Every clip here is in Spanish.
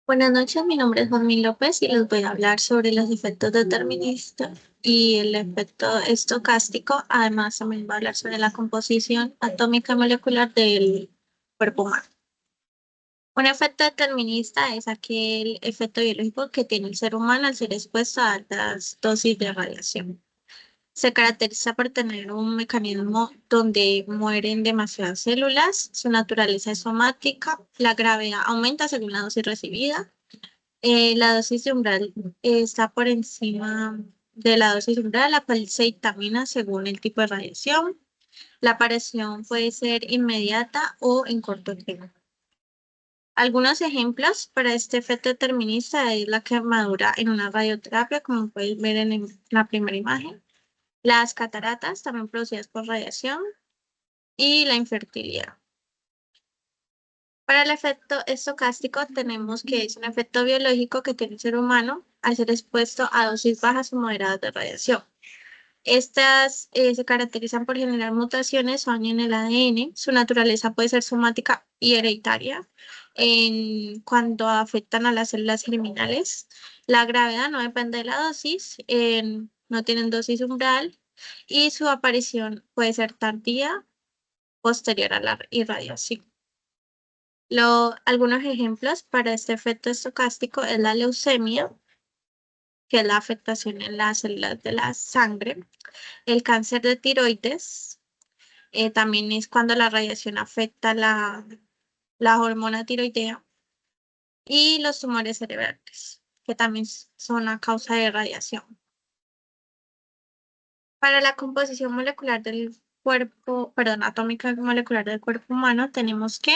Buenas noches, mi nombre es Juanmi López y les voy a hablar sobre los efectos deterministas y el efecto estocástico. Además, también voy a hablar sobre la composición atómica y molecular del cuerpo humano. Un efecto determinista es aquel efecto biológico que tiene el ser humano al ser expuesto a altas dosis de radiación. Se caracteriza por tener un mecanismo donde mueren demasiadas células, su naturaleza es somática, la gravedad aumenta según la dosis recibida. La dosis de umbral está por encima de la dosis umbral, la cual se dictamina según el tipo de radiación. La aparición puede ser inmediata o en corto tiempo. Algunos ejemplos para este efecto determinista es la quemadura en una radioterapia, como puedes ver en la primera imagen, las cataratas, también producidas por radiación, y la infertilidad. Para el efecto estocástico tenemos que es un efecto biológico que tiene el ser humano al ser expuesto a dosis bajas o moderadas de radiación. Estas se caracterizan por generar mutaciones o daño en el ADN. Su naturaleza puede ser somática y hereditaria cuando afectan a las células germinales. La gravedad no depende de la dosis, no tienen dosis umbral y su aparición puede ser tardía, posterior a la irradiación. Algunos ejemplos para este efecto estocástico es la leucemia, que es la afectación en las células de la sangre, el cáncer de tiroides, también es cuando la radiación afecta la hormona tiroidea, y los tumores cerebrales, que también son a causa de radiación. Para la composición molecular del cuerpo, perdón, atómica y molecular del cuerpo humano, tenemos que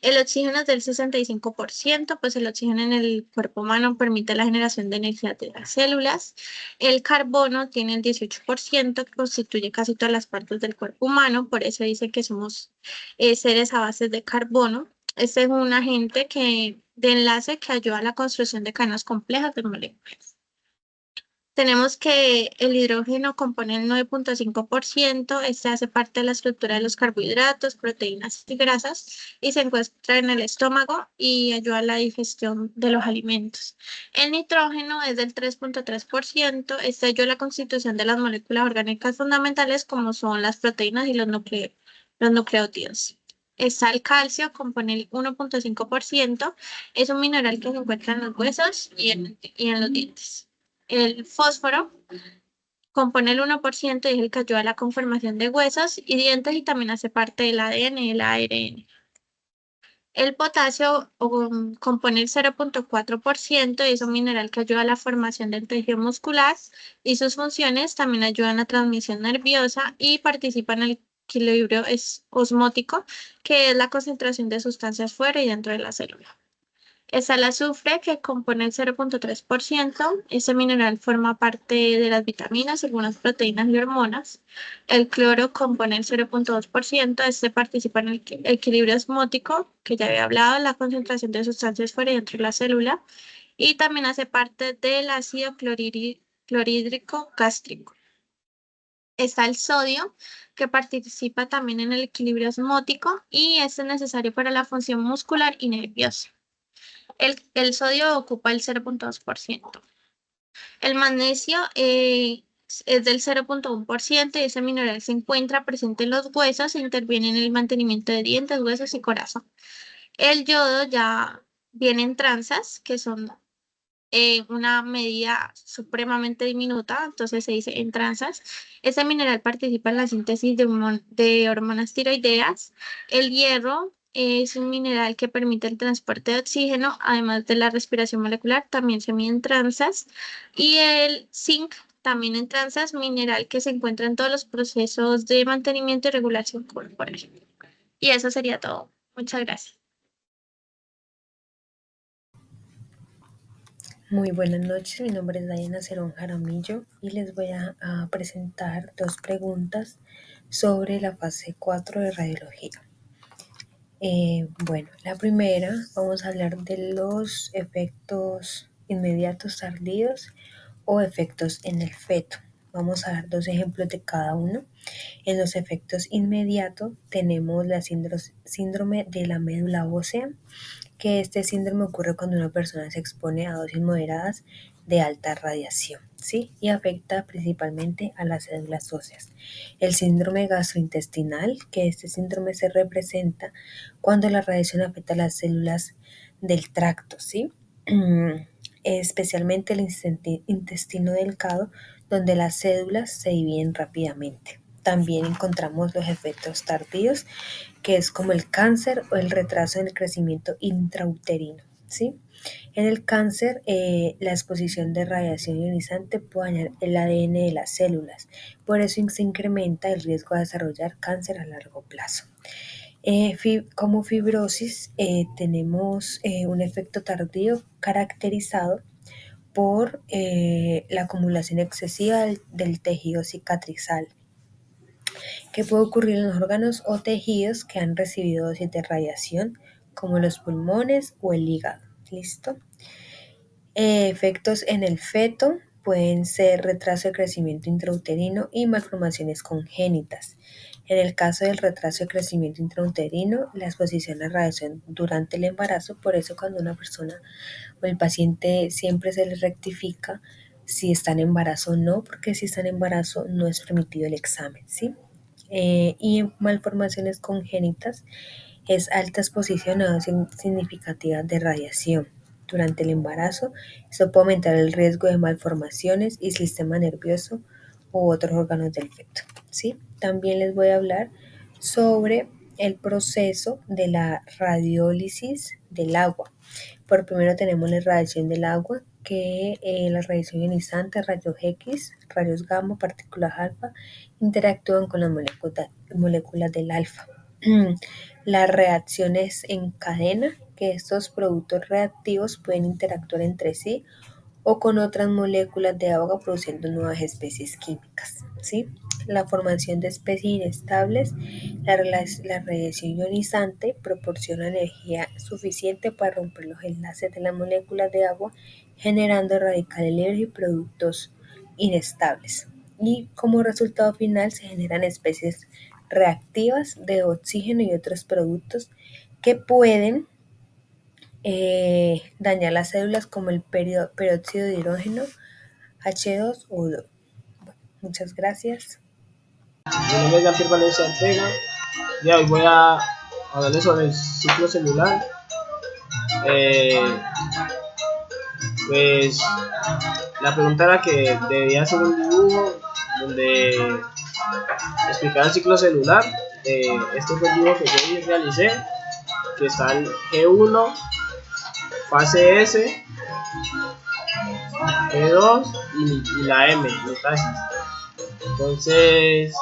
el oxígeno es del 65%, pues el oxígeno en el cuerpo humano permite la generación de energía de las células. El carbono tiene el 18%, que constituye casi todas las partes del cuerpo humano, por eso dice que somos seres a base de carbono. Este es un agente de enlace que ayuda a la construcción de cadenas complejas de moléculas. Tenemos que el hidrógeno compone el 9,5%. Este hace parte de la estructura de los carbohidratos, proteínas y grasas y se encuentra en el estómago y ayuda a la digestión de los alimentos. El nitrógeno es del 3,3%. Este ayuda a la constitución de las moléculas orgánicas fundamentales como son las proteínas y los nucleótidos. Está el calcio, compone el 1,5%. Es un mineral que se encuentra en los huesos y en los dientes. El fósforo compone el 1% y es el que ayuda a la conformación de huesos y dientes y también hace parte del ADN y el ARN. El potasio compone el 0,4% y es un mineral que ayuda a la formación del tejido muscular y sus funciones también ayudan a la transmisión nerviosa y participa en el equilibrio osmótico, que es la concentración de sustancias fuera y dentro de la célula. Está el azufre, que compone el 0,3%. Este mineral forma parte de las vitaminas, algunas proteínas y hormonas. El cloro compone el 0,2%. Este participa en el equilibrio osmótico, que ya había hablado, la concentración de sustancias fuera y dentro de la célula. Y también hace parte del ácido clorhídrico gástrico. Está el sodio, que participa también en el equilibrio osmótico y este es necesario para la función muscular y nerviosa. El sodio ocupa el 0,2%. El magnesio es del 0,1% y ese mineral se encuentra presente en los huesos e interviene en el mantenimiento de dientes, huesos y corazón. El yodo ya viene en tranzas, que son una medida supremamente diminuta, entonces se dice en tranzas. Ese mineral participa en la síntesis de hormonas tiroideas. El hierro es un mineral que permite el transporte de oxígeno, además de la respiración molecular, también se mide en tranzas. Y el zinc, también en tranzas, mineral que se encuentra en todos los procesos de mantenimiento y regulación corporal. Y eso sería todo. Muchas gracias. Muy buenas noches, mi nombre es Diana Cerón Jaramillo y les voy a presentar dos preguntas sobre la fase 4 de radiología. Bueno, la primera, vamos a hablar de los efectos inmediatos tardíos o efectos en el feto. Vamos a dar dos ejemplos de cada uno. En los efectos inmediatos tenemos la síndrome de la médula ósea, que este síndrome ocurre cuando una persona se expone a dosis moderadas de alta radiación, ¿sí? Y afecta principalmente a las células óseas. El síndrome gastrointestinal, que este síndrome se representa cuando la radiación afecta a las células del tracto, ¿sí? Especialmente el intestino delgado, donde las células se dividen rápidamente. También encontramos los efectos tardíos, que es como el cáncer o el retraso en el crecimiento intrauterino, ¿sí? En el cáncer, la exposición de radiación ionizante puede dañar el ADN de las células, por eso se incrementa el riesgo de desarrollar cáncer a largo plazo. Como fibrosis, tenemos un efecto tardío caracterizado por la acumulación excesiva del tejido cicatrizal, que puede ocurrir en los órganos o tejidos que han recibido dosis de radiación, como los pulmones o el hígado. ¿Listo? Efectos en el feto pueden ser retraso de crecimiento intrauterino y malformaciones congénitas. En el caso del retraso de crecimiento intrauterino, la exposición a radiación durante el embarazo, por eso cuando una persona o el paciente siempre se le rectifica si está en embarazo o no, porque si está en embarazo no es permitido el examen, ¿sí? Y en malformaciones congénitas es alta exposición a dosis significativas de radiación. Durante el embarazo, esto puede aumentar el riesgo de malformaciones y sistema nervioso u otros órganos del feto, ¿sí? También les voy a hablar sobre el proceso de la radiólisis del agua. Por primero tenemos la radiación del agua, que la radiación ionizante, rayos X, rayos gamma, partículas alfa, interactúan con las moléculas del alfa. Las reacciones en cadena, que estos productos reactivos pueden interactuar entre sí o con otras moléculas de agua produciendo nuevas especies químicas, ¿sí? La formación de especies inestables, la radiación ionizante proporciona energía suficiente para romper los enlaces de las moléculas de agua, generando radicales libres y productos inestables. Y como resultado final se generan especies reactivas de oxígeno y otros productos que pueden dañar las células, como el peróxido de hidrógeno, H2O2. Bueno, muchas gracias. Mi nombre es Jean-Pierre Valencia Ortega y hoy voy a hablarles sobre el ciclo celular. Pues la pregunta era que debía hacer un dibujo donde explicara el ciclo celular. Este fue el dibujo que yo realicé, que está el G1, fase S, G2 y la M, metasis. Entonces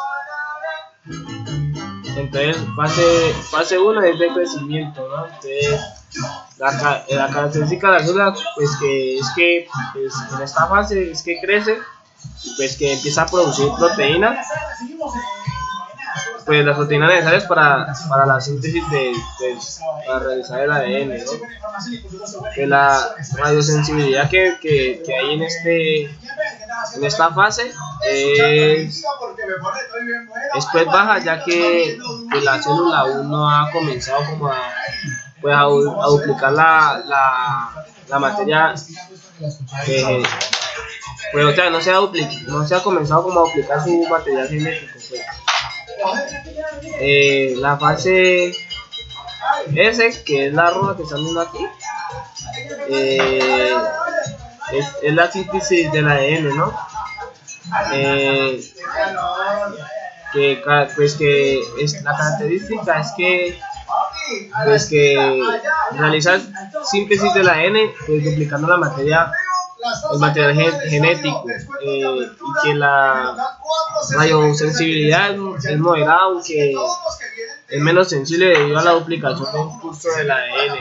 fase 1 es de crecimiento, ¿no? Entonces la característica de la célula, pues que es que pues, en esta fase es que crece, pues que empieza a producir proteínas, pues las proteínas necesarias para la síntesis para realizar el ADN, ¿no? Que la radiosensibilidad que hay en esta fase es pues baja, ya que la célula aún no ha comenzado como a duplicar la materia, pues o sea, no se ha comenzado como a duplicar su material genético, pues. La fase S, que es la roja que están viendo aquí, es la síntesis del ADN, ¿no? Que es la característica es que pues que realizar síntesis del ADN, pues duplicando el material genético, y que la radiosensibilidad es moderada, aunque es menos sensible debido a la duplicación del curso del ADN,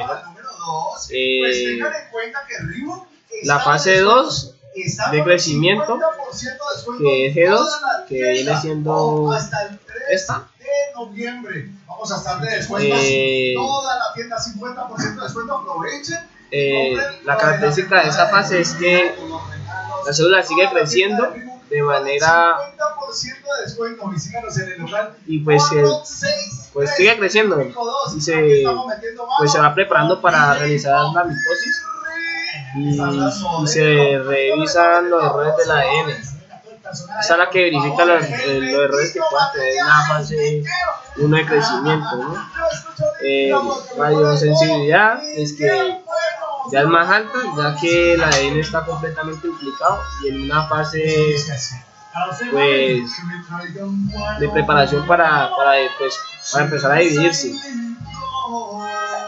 ¿no? La fase 2 de crecimiento, que es G2, que viene siendo esta. La característica de esta fase es que la célula sigue creciendo de manera y pues sigue creciendo y se va preparando para realizar la mitosis y se revisan los errores del ADN. Esa es la que verifica los errores que pueda tener en la fase 1 de crecimiento, ¿no? Radiosensibilidad es que ya es más alta, ya que el ADN está completamente implicado y en una fase pues de preparación para empezar a dividirse.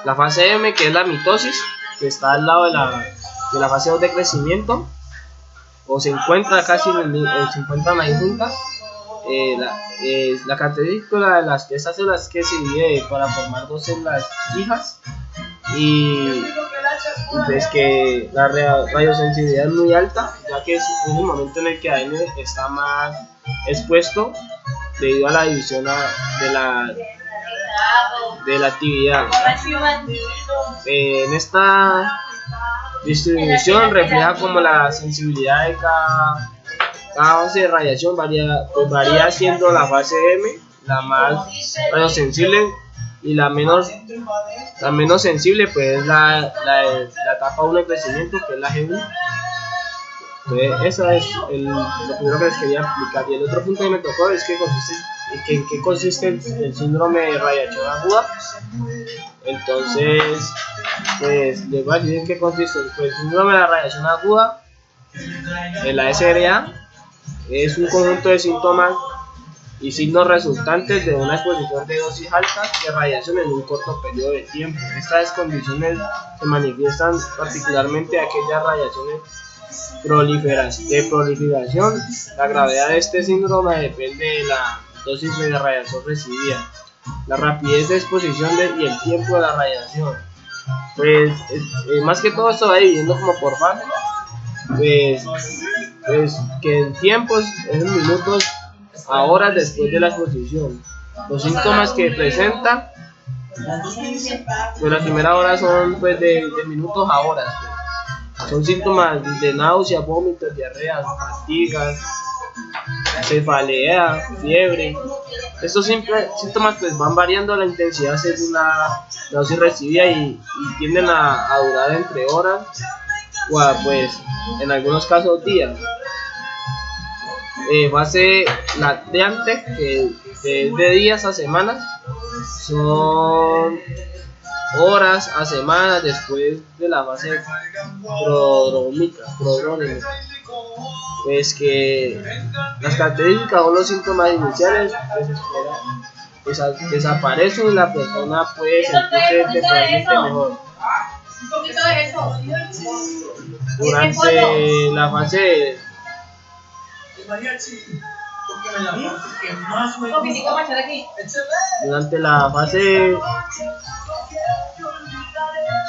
La fase M, que es la mitosis, que está al lado de la fase 2 de crecimiento, o se encuentra casi se encuentran ahí juntas. La característica de estas células es que se divide para formar dos células hijas y pues que la radiosensibilidad es muy alta, ya que es un momento en el que ADN está más expuesto debido a la división de la actividad. En esta distribución refleja como la sensibilidad de cada fase de radiación varía siendo la fase M la más radiosensible y la menos sensible pues es la etapa 1 de crecimiento, que es la G1. Entonces eso es lo primero que les quería explicar. Y el otro punto que me tocó es en qué consiste el síndrome de radiación aguda. Entonces pues les voy a decir en qué consiste. Pues el síndrome de la radiación aguda, la SRA, es un conjunto de síntomas y signos resultantes de una exposición de dosis altas de radiación en un corto periodo de tiempo. Estas condiciones se manifiestan particularmente aquellas radiaciones de proliferación. La gravedad de este síndrome depende de la dosis de radiación recibida, la rapidez de exposición y el tiempo de la radiación. Pues más que todo esto va dividiendo como por fases, pues que en tiempos es en minutos a horas después de la exposición. Los síntomas que presenta, pues la primera hora son pues de minutos a horas. Pues. Son síntomas de náusea, vómitos, diarrea, fatigas, cefalea, fiebre. Estos síntomas pues van variando la intensidad según la dosis recibida y tienden a durar entre horas o pues en algunos casos días. Fase lateante, que es de días a semanas, son horas a semanas después de la fase prodrómica. Pues que las características o los síntomas iniciales desaparecen y la persona puede sentirse temporalmente mejor. Durante la fase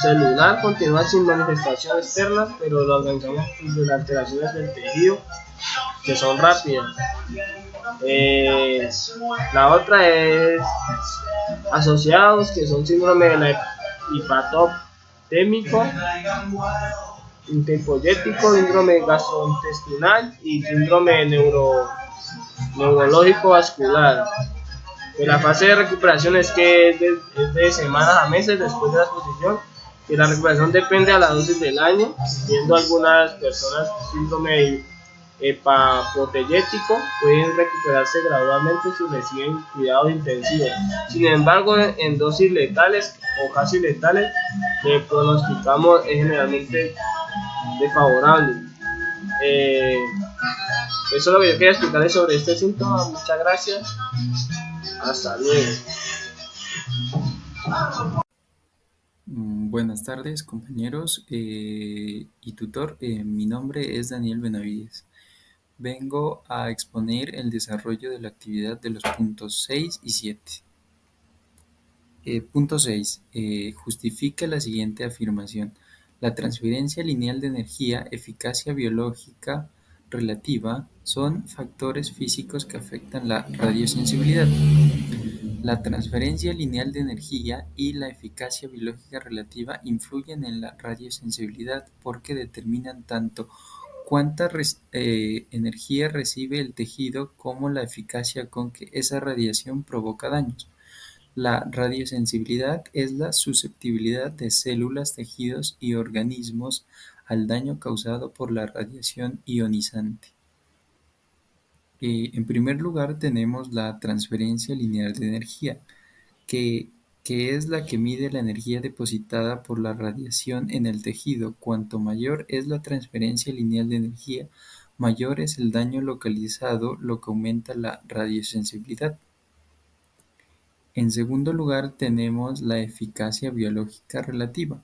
celular continúa sin manifestaciones externas, pero lo organizamos de las alteraciones del tejido que son rápidas. La otra es asociados, que son síndrome de la hipatómico, hipoyético, síndrome gastrointestinal y síndrome neurológico vascular. La fase de recuperación es que es de semanas a meses después de la exposición, y la recuperación depende de la dosis del año, siendo algunas personas síndrome hepatoyético pueden recuperarse gradualmente si reciben cuidados intensivos. Sin embargo, en dosis letales o casi letales, le pronosticamos es generalmente desfavorable. Eso es lo que yo quería explicarles sobre este síntoma. Muchas gracias. Hasta luego. Buenas tardes, compañeros y tutor. Mi nombre es Daniel Benavides. Vengo a exponer el desarrollo de la actividad de los puntos 6 y 7. Punto 6. Justifica la siguiente afirmación. La transferencia lineal de energía, eficacia biológica relativa, son factores físicos que afectan la radiosensibilidad. La transferencia lineal de energía y la eficacia biológica relativa influyen en la radiosensibilidad porque determinan tanto cuánta energía recibe el tejido como la eficacia con que esa radiación provoca daños. La radiosensibilidad es la susceptibilidad de células, tejidos y organismos al daño causado por la radiación ionizante. En primer lugar tenemos la transferencia lineal de energía, que, que es la que mide la energía depositada por la radiación en el tejido. Cuanto mayor es la transferencia lineal de energía, mayor es el daño localizado, lo que aumenta la radiosensibilidad. En segundo lugar tenemos la eficacia biológica relativa.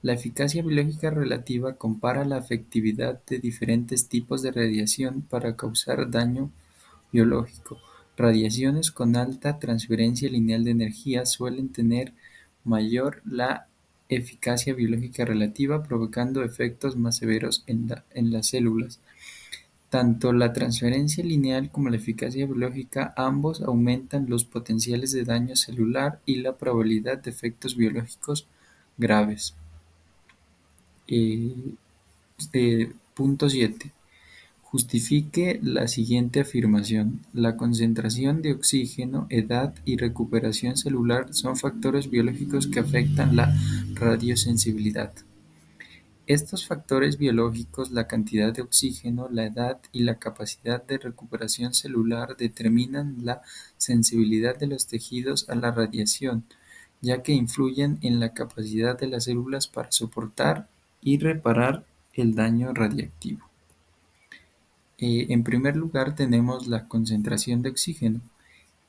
La eficacia biológica relativa compara la efectividad de diferentes tipos de radiación para causar daño biológico. Radiaciones con alta transferencia lineal de energía suelen tener mayor la eficacia biológica relativa, provocando efectos más severos en las células. Tanto la transferencia lineal como la eficacia biológica, ambos aumentan los potenciales de daño celular y la probabilidad de efectos biológicos graves. Punto 7. Justifique la siguiente afirmación: la concentración de oxígeno, edad y recuperación celular son factores biológicos que afectan la radiosensibilidad. Estos factores biológicos, la cantidad de oxígeno, la edad y la capacidad de recuperación celular, determinan la sensibilidad de los tejidos a la radiación, ya que influyen en la capacidad de las células para soportar y reparar el daño radiactivo. En primer lugar tenemos la concentración de oxígeno.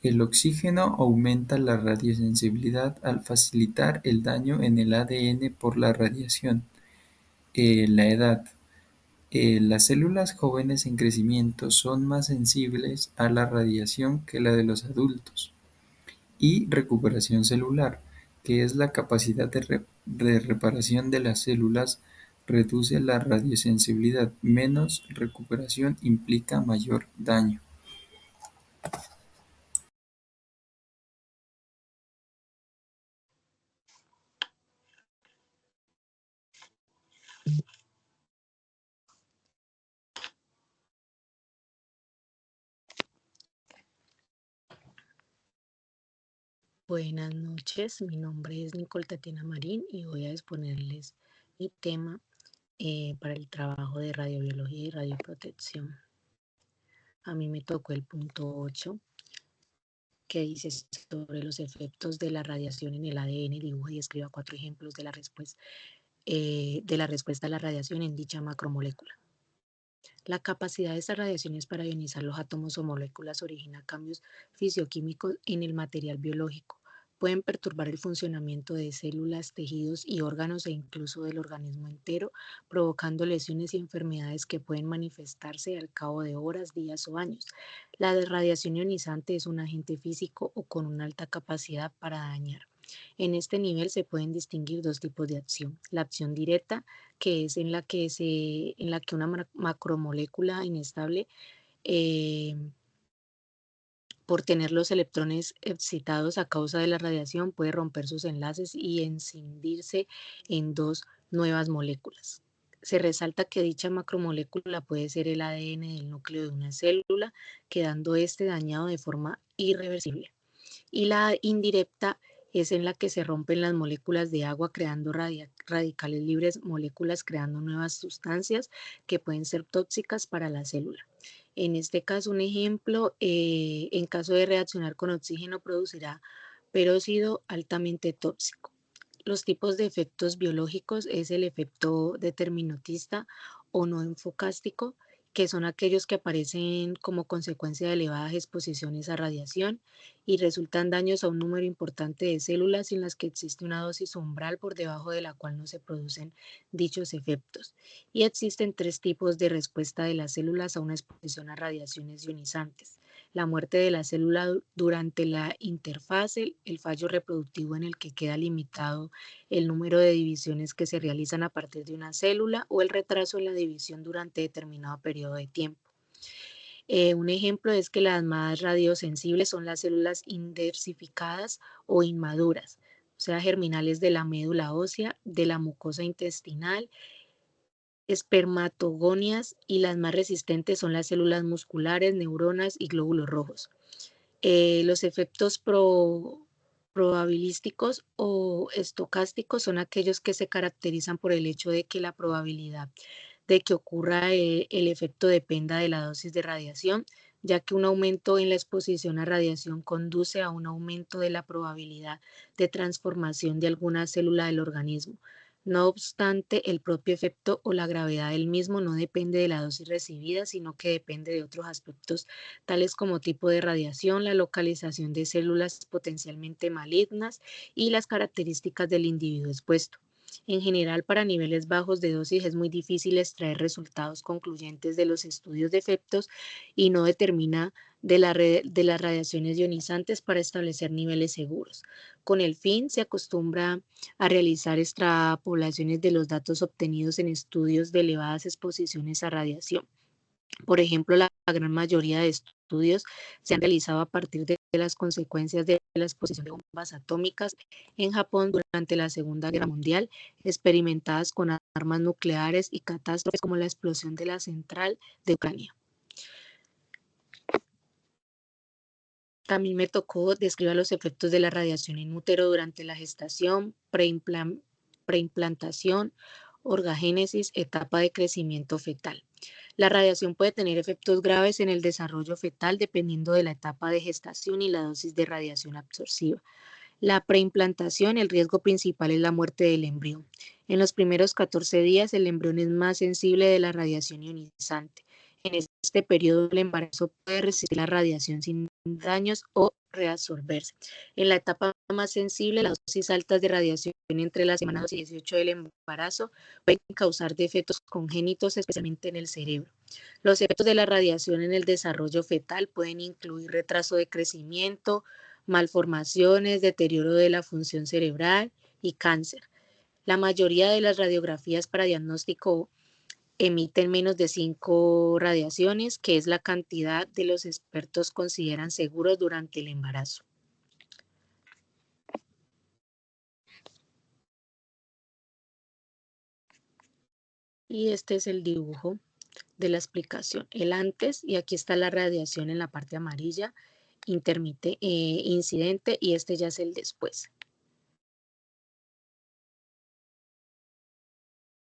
El oxígeno aumenta la radiosensibilidad al facilitar el daño en el ADN por la radiación. La edad. Las células jóvenes en crecimiento son más sensibles a la radiación que la de los adultos. Y recuperación celular, que es la capacidad de reparación de las células, reduce la radiosensibilidad. Menos recuperación implica mayor daño. Buenas noches, mi nombre es Nicole Tatiana Marín y voy a exponerles mi tema para el trabajo de radiobiología y radioprotección. A mí me tocó el punto 8, que dice sobre los efectos de la radiación en el ADN. Dibuja y escriba 4 ejemplos de la respuesta a la radiación en dicha macromolécula. La capacidad de estas radiaciones para ionizar los átomos o moléculas origina cambios fisioquímicos en el material biológico. Pueden perturbar el funcionamiento de células, tejidos y órganos e incluso del organismo entero, provocando lesiones y enfermedades que pueden manifestarse al cabo de horas, días o años. La radiación ionizante es un agente físico o con una alta capacidad para dañar. En este nivel se pueden distinguir 2 tipos de acción: la acción directa, que es en la que una macromolécula inestable, por tener los electrones excitados a causa de la radiación, puede romper sus enlaces y escindirse en 2 nuevas moléculas. Se resalta que dicha macromolécula puede ser el ADN del núcleo de una célula, quedando este dañado de forma irreversible. Y la indirecta es en la que se rompen las moléculas de agua creando radicales libres, moléculas creando nuevas sustancias que pueden ser tóxicas para la célula. En este caso, un ejemplo, en caso de reaccionar con oxígeno, producirá peróxido altamente tóxico. Los tipos de efectos biológicos es el efecto determinantista o no enfocástico, que son aquellos que aparecen como consecuencia de elevadas exposiciones a radiación y resultan daños a un número importante de células en las que existe una dosis umbral por debajo de la cual no se producen dichos efectos. Y existen 3 tipos de respuesta de las células a una exposición a radiaciones ionizantes: la muerte de la célula durante la interfase, el fallo reproductivo en el que queda limitado el número de divisiones que se realizan a partir de una célula, o el retraso en la división durante determinado periodo de tiempo. Un ejemplo es que las más radiosensibles son las células indensificadas o inmaduras, o sea, germinales de la médula ósea, de la mucosa intestinal espermatogonias y las más resistentes son las células musculares, neuronas y glóbulos rojos. Los efectos probabilísticos o estocásticos son aquellos que se caracterizan por el hecho de que la probabilidad de que ocurra el efecto dependa de la dosis de radiación, ya que un aumento en la exposición a radiación conduce a un aumento de la probabilidad de transformación de alguna célula del organismo. No obstante, el propio efecto o la gravedad del mismo no depende de la dosis recibida, sino que depende de otros aspectos tales como tipo de radiación, la localización de células potencialmente malignas y las características del individuo expuesto. En general, para niveles bajos de dosis es muy difícil extraer resultados concluyentes de los estudios de efectos y no determina de las radiaciones ionizantes para establecer niveles seguros. Con el fin, se acostumbra a realizar extrapolaciones de los datos obtenidos en estudios de elevadas exposiciones a radiación. Por ejemplo, la gran mayoría de estudios se han realizado a partir de las consecuencias de la exposición de bombas atómicas en Japón durante la Segunda Guerra Mundial, experimentadas con armas nucleares y catástrofes como la explosión de la central de Ucrania. También me tocó describir los efectos de la radiación en útero durante la gestación, preimplantación, orgagénesis, etapa de crecimiento fetal. La radiación puede tener efectos graves en el desarrollo fetal dependiendo de la etapa de gestación y la dosis de radiación absortiva. La preimplantación, el riesgo principal es la muerte del embrión. En los primeros 14 días, el embrión es más sensible de la radiación ionizante. En este periodo, el embarazo puede resistir la radiación sin daños o reabsorberse. En la etapa más sensible, las dosis altas de radiación entre las semanas 2 y 18 del embarazo pueden causar defectos congénitos, especialmente en el cerebro. Los efectos de la radiación en el desarrollo fetal pueden incluir retraso de crecimiento, malformaciones, deterioro de la función cerebral y cáncer. La mayoría de las radiografías para diagnóstico emiten menos de 5 radiaciones, que es la cantidad de los expertos consideran seguros durante el embarazo. Y este es el dibujo de la explicación. El antes, y aquí está la radiación en la parte amarilla, incidente, y este ya es el después.